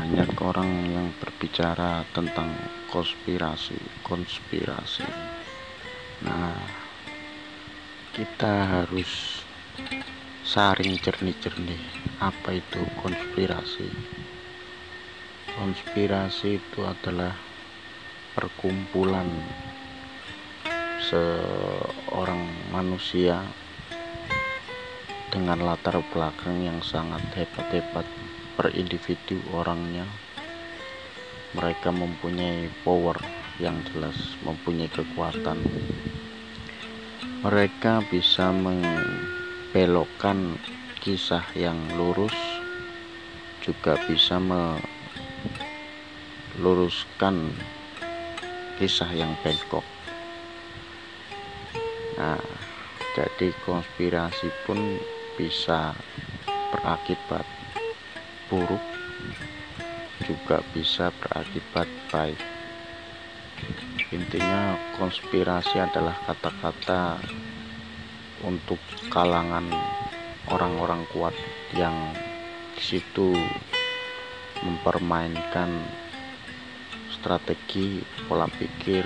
Banyak orang yang berbicara tentang konspirasi. Nah, kita harus saring jernih-jernih apa itu konspirasi. Konspirasi itu adalah perkumpulan seorang manusia dengan latar belakang yang sangat hebat per individu orangnya. Mereka mempunyai power yang jelas, mempunyai kekuatan. Mereka bisa membelokkan kisah yang lurus, juga bisa meluruskan kisah yang bengkok. Nah, jadi konspirasi pun bisa berakibat buruk, juga bisa berakibat baik. Intinya konspirasi adalah kata-kata untuk kalangan orang-orang kuat yang disitu mempermainkan strategi, pola pikir,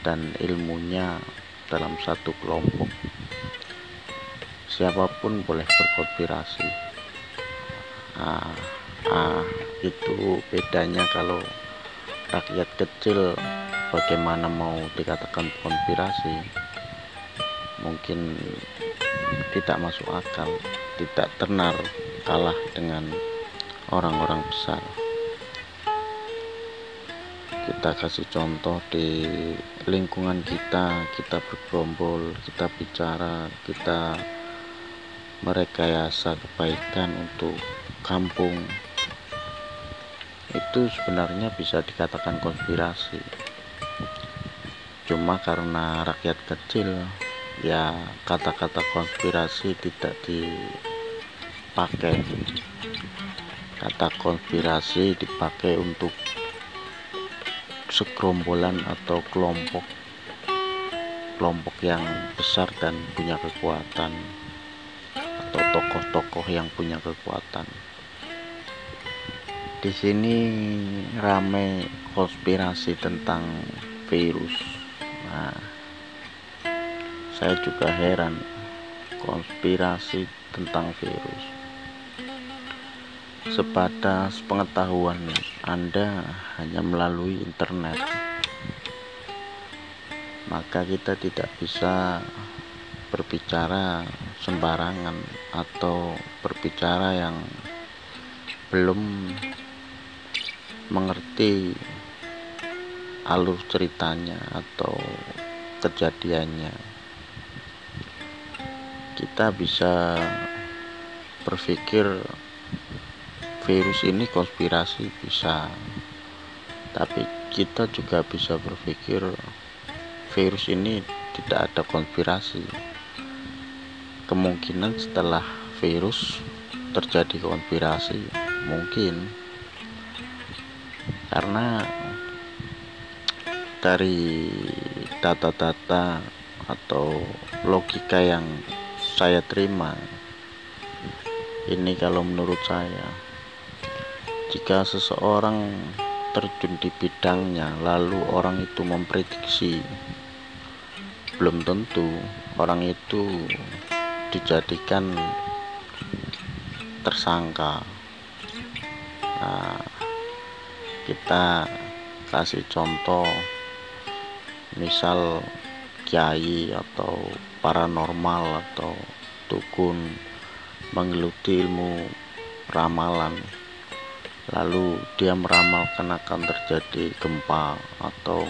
dan ilmunya dalam satu kelompok. Siapapun boleh berkonspirasi. Itu bedanya. Kalau rakyat kecil bagaimana mau dikatakan konspirasi, mungkin tidak masuk akal, tidak tenar, kalah dengan orang-orang besar. Kita kasih contoh di lingkungan kita bergerombol, kita bicara, kita merekayasa kebaikan untuk kampung. Itu sebenarnya bisa dikatakan konspirasi. Cuma karena rakyat kecil, ya kata-kata konspirasi tidak dipakai. Kata konspirasi dipakai untuk segerombolan atau kelompok yang besar dan punya kekuatan, atau tokoh-tokoh yang punya kekuatan. Di sini ramai konspirasi tentang virus. Nah, saya juga heran konspirasi tentang virus. Sebatas pengetahuan Anda hanya melalui internet, maka kita tidak bisa berbicara sembarangan atau berbicara yang belum mengerti alur ceritanya atau kejadiannya. Kita bisa berpikir virus ini konspirasi, bisa, tapi kita juga bisa berpikir virus ini tidak ada konspirasi. Kemungkinan setelah virus terjadi konspirasi, mungkin, karena dari data-data atau logika yang saya terima ini, kalau menurut saya, jika seseorang terjun di bidangnya lalu orang itu memprediksi, belum tentu orang itu dijadikan tersangka. Nah, kita kasih contoh, misal kiai atau paranormal atau dukun menggeluti ilmu ramalan, lalu dia meramalkan akan terjadi gempa atau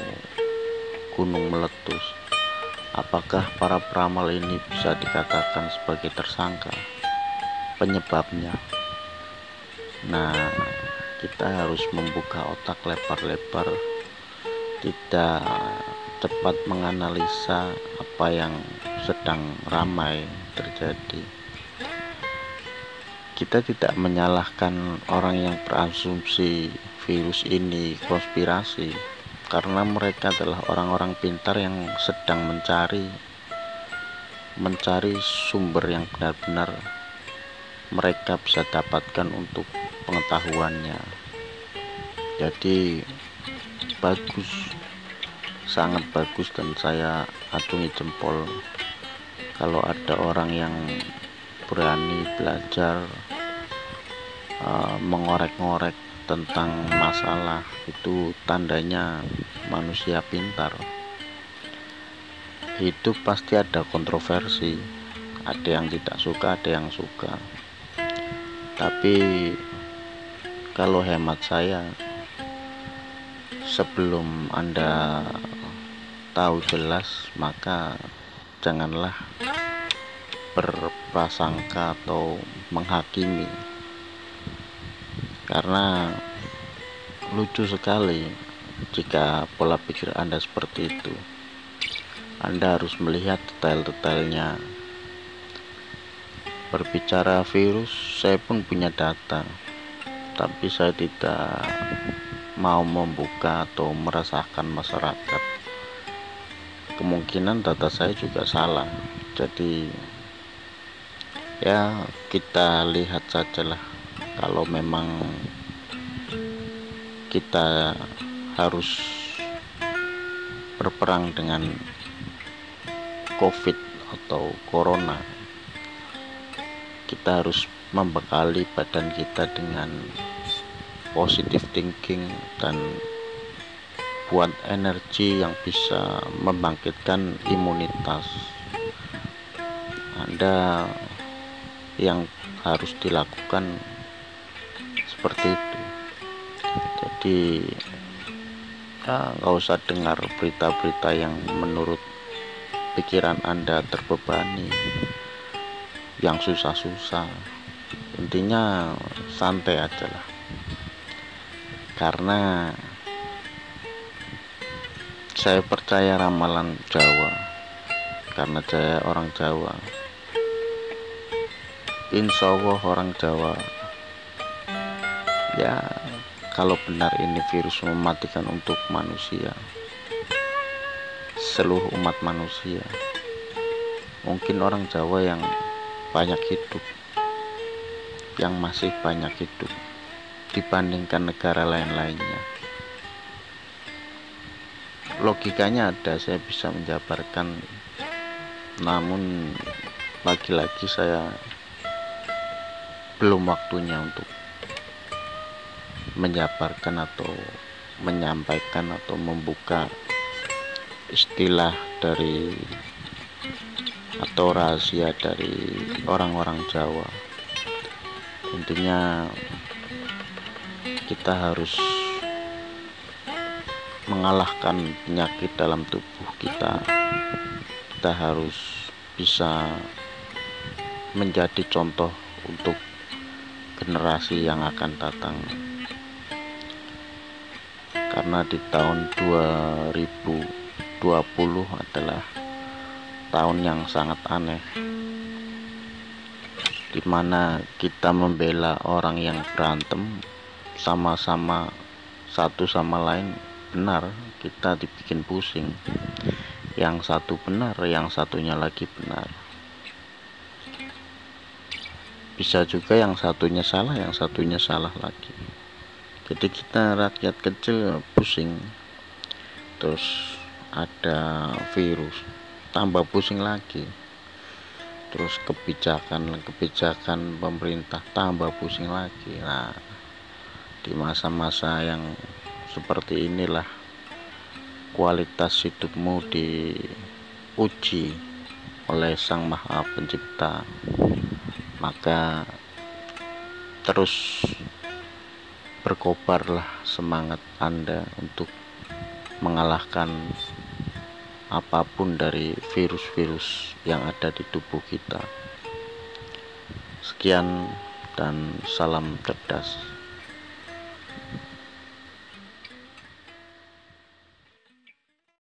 gunung meletus. Apakah para peramal ini bisa dikatakan sebagai tersangka? Penyebabnya, nah, kita harus membuka otak lebar-lebar, tidak cepat menganalisa apa yang sedang ramai terjadi. Kita tidak menyalahkan orang yang berasumsi virus ini konspirasi, karena mereka adalah orang-orang pintar yang sedang mencari sumber yang benar-benar mereka bisa dapatkan untuk pengetahuannya. Jadi bagus, sangat bagus, dan saya acungi jempol kalau ada orang yang berani belajar mengorek-ngorek tentang masalah. Itu tandanya manusia pintar. Hidup pasti ada kontroversi, ada yang tidak suka, ada yang suka. Tapi kalau hemat saya, sebelum Anda tahu jelas, maka janganlah berprasangka atau menghakimi, karena lucu sekali jika pola pikir Anda seperti itu. Anda harus melihat detail-detailnya. Berbicara virus, saya pun punya data, tapi saya tidak mau membuka atau meresahkan masyarakat. Kemungkinan data saya juga salah, jadi ya kita lihat sajalah. Kalau memang kita harus berperang dengan COVID atau corona, kita harus membekali badan kita dengan positive thinking dan buat energi yang bisa membangkitkan imunitas. Anda yang harus dilakukan seperti itu. Jadi nggak usah dengar berita-berita yang menurut pikiran Anda terbebani, yang susah-susah. Intinya santai aja lah, karena saya percaya ramalan Jawa, karena saya orang Jawa. Insya Allah orang Jawa, ya kalau benar ini virus mematikan untuk manusia, seluruh umat manusia, mungkin orang Jawa yang banyak hidup, yang masih banyak hidup dibandingkan negara lain-lainnya. Logikanya ada, saya bisa menjabarkan, namun lagi-lagi saya belum waktunya untuk menjabarkan atau menyampaikan atau membuka istilah dari atau rahasia dari orang-orang Jawa. Intinya kita harus mengalahkan penyakit dalam tubuh kita. Kita harus bisa menjadi contoh untuk generasi yang akan datang, karena di tahun 2020 adalah tahun yang sangat aneh, dimana kita membela orang yang berantem sama-sama satu sama lain. Benar, kita dibikin pusing. Yang satu benar, yang satunya lagi benar. Bisa juga yang satunya salah, yang satunya salah lagi. Jadi kita rakyat kecil pusing. Terus ada virus, tambah pusing lagi. Terus kebijakan pemerintah, tambah pusing lagi. Nah, di masa-masa yang seperti inilah kualitas hidupmu diuji oleh Sang Maha Pencipta. Maka terus berkobarlah semangat Anda untuk mengalahkan apapun dari virus-virus yang ada di tubuh kita. Sekian dan salam cerdas.